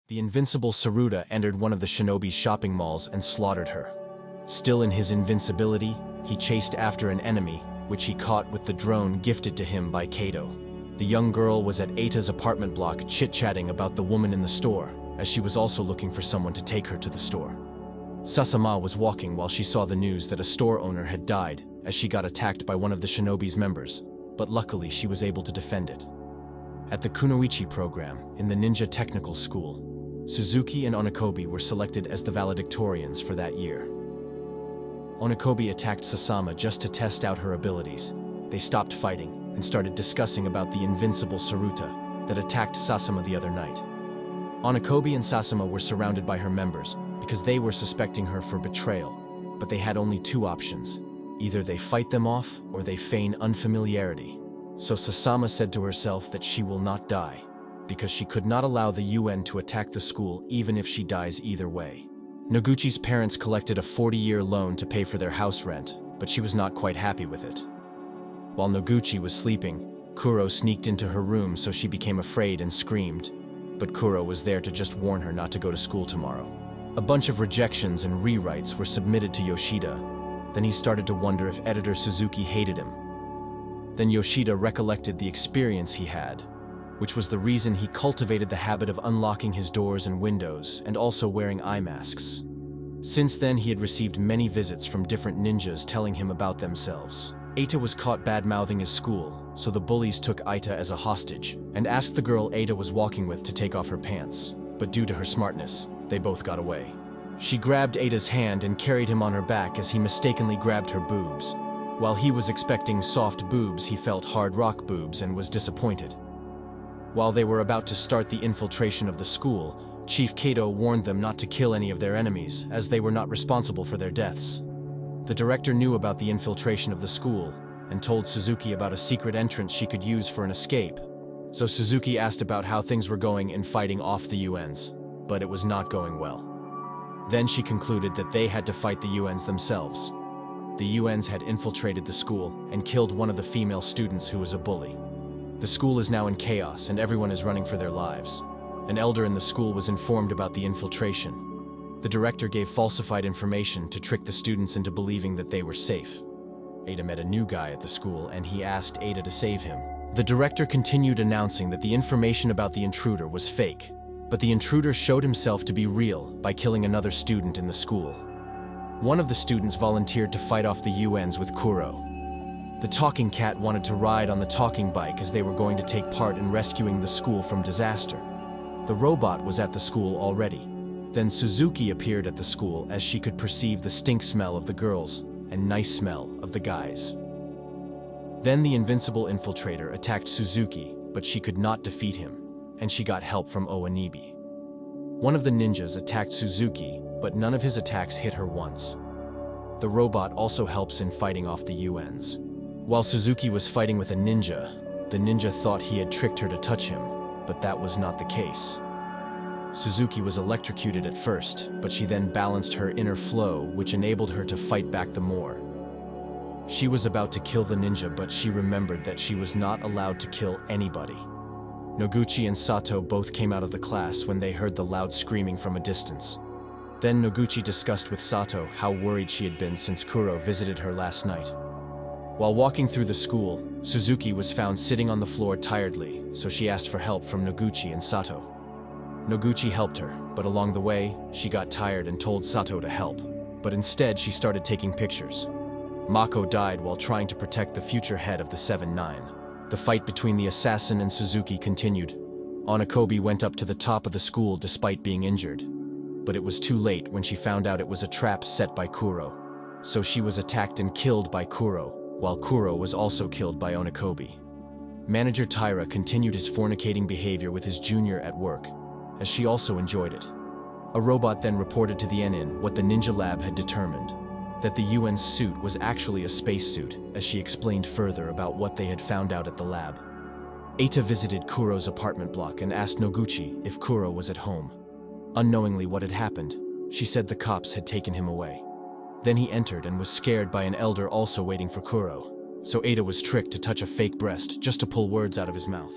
The invincible Saruta entered one of the shinobi's shopping malls and slaughtered her. Still in his invincibility, he chased after an enemy, which he caught with the drone gifted to him by Kudo. The young girl was at Eita's apartment block chit-chatting about the woman in the store, as she was also looking for someone to take her to the store. Sasama was walking while she saw the news that a store owner had died as she got attacked by one of the shinobi's members, but luckily she was able to defend it. At the Kunoichi program, in the ninja technical school, Suzuki and Onakobe were selected as the valedictorians for that year. Onakobe attacked Sasama just to test out her abilities. They stopped fighting and started discussing about the invincible Saruta that attacked Sasama the other night. Onakobe and Sasama were surrounded by her members because they were suspecting her for betrayal, but they had only two options. Either they fight them off or they feign unfamiliarity. So Sasama said to herself that she will not die, because she could not allow the UN to attack the school even if she dies either way. Noguchi's parents collected a 40-year loan to pay for their house rent, but she was not quite happy with it. While Noguchi was sleeping, Kuro sneaked into her room, so she became afraid and screamed. But Kuro was there to just warn her not to go to school tomorrow. A bunch of rejections and rewrites were submitted to Yoshida. Then he started to wonder if editor Suzuki hated him. Then Yoshida recollected the experience he had, which was the reason he cultivated the habit of unlocking his doors and windows and also wearing eye masks. Since then, he had received many visits from different ninjas telling him about themselves. Eita was caught bad-mouthing his school, so the bullies took Eita as a hostage and asked the girl Eita was walking with to take off her pants, but due to her smartness, they both got away. She grabbed Eita's hand and carried him on her back as he mistakenly grabbed her boobs. While he was expecting soft boobs, he felt hard rock boobs and was disappointed. While they were about to start the infiltration of the school, Chief Kudo warned them not to kill any of their enemies, as they were not responsible for their deaths. The director knew about the infiltration of the school and told Suzuki about a secret entrance she could use for an escape. So Suzuki asked about how things were going in fighting off the UNs, but it was not going well. Then she concluded that they had to fight the UNs themselves. The UNs had infiltrated the school and killed one of the female students who was a bully. The school is now in chaos and everyone is running for their lives. An elder in the school was informed about the infiltration. The director gave falsified information to trick the students into believing that they were safe. Eita met a new guy at the school and he asked Eita to save him. The director continued announcing that the information about the intruder was fake, but the intruder showed himself to be real by killing another student in the school. One of the students volunteered to fight off the UNs with Kuro. The talking cat wanted to ride on the talking bike as they were going to take part in rescuing the school from disaster. The robot was at the school already. Then Suzuki appeared at the school as she could perceive the stink smell of the girls and nice smell of the guys. Then the invincible infiltrator attacked Suzuki, but she could not defeat him, and she got help from Owanibi. One of the ninjas attacked Suzuki, but none of his attacks hit her once. The robot also helps in fighting off the UNs. While Suzuki was fighting with a ninja, the ninja thought he had tricked her to touch him, but that was not the case. Suzuki was electrocuted at first, but she then balanced her inner flow, which enabled her to fight back the more. She was about to kill the ninja, but she remembered that she was not allowed to kill anybody. Noguchi and Sato both came out of the class when they heard the loud screaming from a distance. Then Noguchi discussed with Sato how worried she had been since Kuro visited her last night. While walking through the school, Suzuki was found sitting on the floor tiredly, so she asked for help from Noguchi and Sato. Noguchi helped her, but along the way, she got tired and told Sato to help. But instead, she started taking pictures. Mako died while trying to protect the future head of the 7-9. The fight between the assassin and Suzuki continued. Onakobe went up to the top of the school despite being injured. But it was too late when she found out it was a trap set by Kuro. So she was attacked and killed by Kuro, while Kuro was also killed by Onakobe. Manager Taira continued his fornicating behavior with his junior at work, as she also enjoyed it. A robot then reported to the NN what the ninja lab had determined, that the UN's suit was actually a spacesuit, as she explained further about what they had found out at the lab. Eita visited Kuro's apartment block and asked Noguchi if Kuro was at home. Unknowingly what had happened, she said the cops had taken him away. Then he entered and was scared by an elder also waiting for Kuro, so Eita was tricked to touch a fake breast just to pull words out of his mouth.